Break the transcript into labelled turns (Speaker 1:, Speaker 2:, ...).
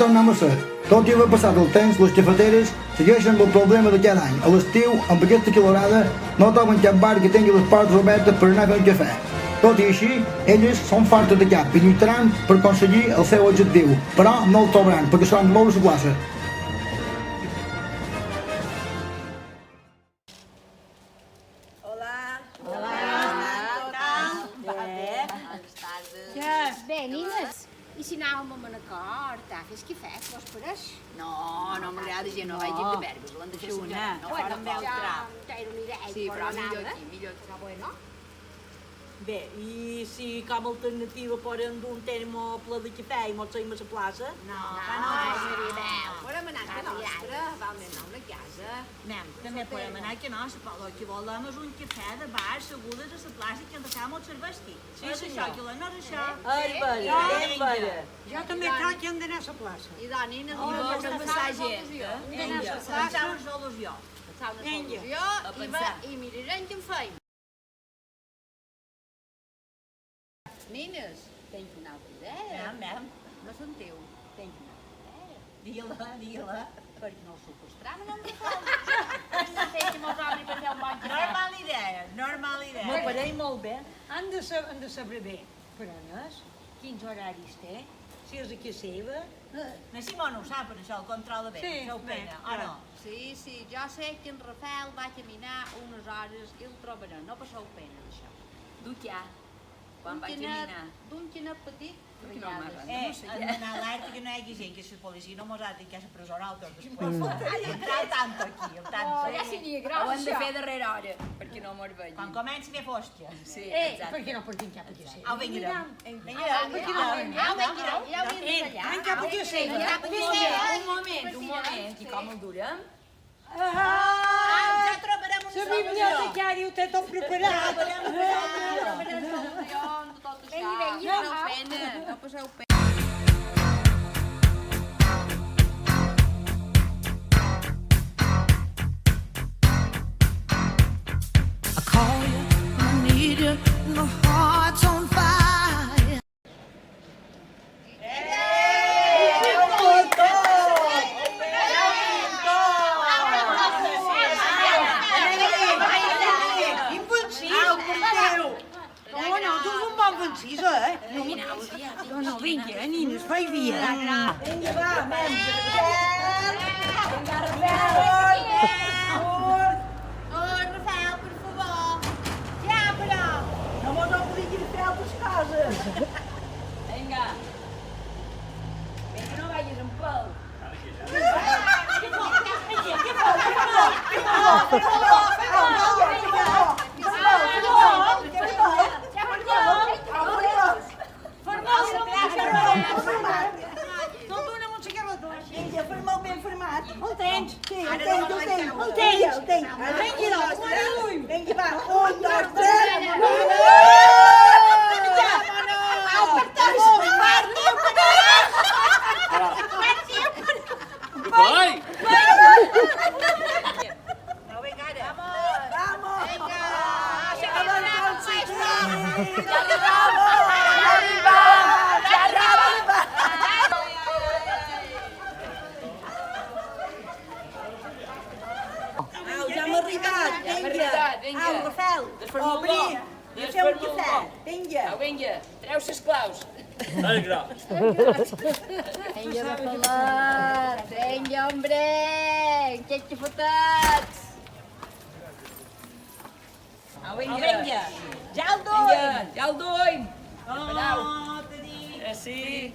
Speaker 1: tornem a ser. Tot i haver passat el temps, les cafeteres segueixen amb el problema de cada any. A l'estiu, amb aquesta calorada, no troben cap bar que tingui les portes obertes per anar a fer un cafè. Tot i així, elles són fortes de cap i lluitaran per aconseguir el seu objectiu, però no el trobaran perquè són molt a la plaça.
Speaker 2: Bé, nines, i si anàvem a Manacor, fes cafè, què us pareix?
Speaker 3: No m'agrada gent, no vagi de verbes, l'han de fer una. No farem bé el trap.
Speaker 2: Ja era una idea.
Speaker 3: Sí, però millor aquí, millor aquí.
Speaker 2: Està bueno?
Speaker 4: Bé, i si com a alternativa poden dur un termo ple de cafè i mos seguim a la plaça?
Speaker 3: No,
Speaker 2: seria bé. Podem anar a la nostra, vam anar a una casa.
Speaker 4: Anem, també podem anar a nostra, però el que volem és un cafè de bar, segudes a la plaça que ens acaba molt cervestir. Sí, és això, que no és això.
Speaker 5: És vera. Jo també crec que hem d'anar a la plaça.
Speaker 2: I Nina,
Speaker 3: I vols passar gent.
Speaker 4: Vinga, pensar una solució.
Speaker 2: Pensar una solució i mirarem què en feim. Nines, tenc una altra idea.
Speaker 4: Anem.
Speaker 2: No sentiu? Tenc una altra idea.
Speaker 4: Digue-la.
Speaker 2: Perquè no ho sequestraven en el no sé si mos obri per allà un bon cafè.
Speaker 4: Normal idea.
Speaker 5: Me pareix molt bé. Han de saber bé, però no és? Quins horaris té? Si és aquí seva?
Speaker 4: Na Simona ho sap, per això, el controla bé,
Speaker 5: Sí,
Speaker 4: això ho pena, o no?
Speaker 2: Sí, jo sé que en Rafael va caminar unes hores i el trobarà, no passeu pena d'això.
Speaker 3: Du què? Quan vaig caminar?
Speaker 2: D'un xinet petit,
Speaker 3: No
Speaker 2: ratllades.
Speaker 4: Hem d'anar alerta que no hi hagi gent, que si la policia no mos ha de que presó altres després. El tanto aquí, el tanto.
Speaker 2: Ja seria
Speaker 3: Ho
Speaker 2: gros,
Speaker 3: hem de fer darrere hora, perquè no mos vegin.
Speaker 4: Quan comenci a fer fòstia.
Speaker 3: Sí,
Speaker 5: Per
Speaker 3: exacte.
Speaker 5: què no portin cap aquí seva?
Speaker 4: Au, vinga.
Speaker 5: Anem cap aquí seva.
Speaker 3: Un moment, i com el durem?
Speaker 4: Ja trobarem una
Speaker 5: La biblioteca
Speaker 4: solució.
Speaker 5: que ara ho té tot preparat.
Speaker 2: No passeu pena.
Speaker 6: I call you, I need you, my heart's on fire.
Speaker 5: No, tu és un bon francès, eh? No, vinga, nines, fai via.
Speaker 4: Vinga, va, anem.
Speaker 2: Rafael, per favor. Ja, però.
Speaker 4: No mos obliguin a fer altres coses.
Speaker 3: Vinga. Vinga, no vagis en pèl.
Speaker 4: Vinga, ferma ben fermat.
Speaker 5: El tens?
Speaker 4: Sí, el tenc. El tenc. Vinga, va, 1, 2, 3. No, vinga, ara. Vamos. Vinga. Ja hem arribat.
Speaker 3: Vinga.
Speaker 4: Au, Rafael.
Speaker 3: Desfermol-lo.
Speaker 4: Deixeu un cafè. Vinga.
Speaker 3: Au, vinga, treu ses claus.
Speaker 2: Venga, Rafael. Venga, hombre. Que xafotats.
Speaker 3: Au, vinga.
Speaker 4: Vinga. Ja el
Speaker 3: Vinga,
Speaker 4: doy.
Speaker 3: ja el duim.
Speaker 4: Oh, t'he dit.
Speaker 3: Sí.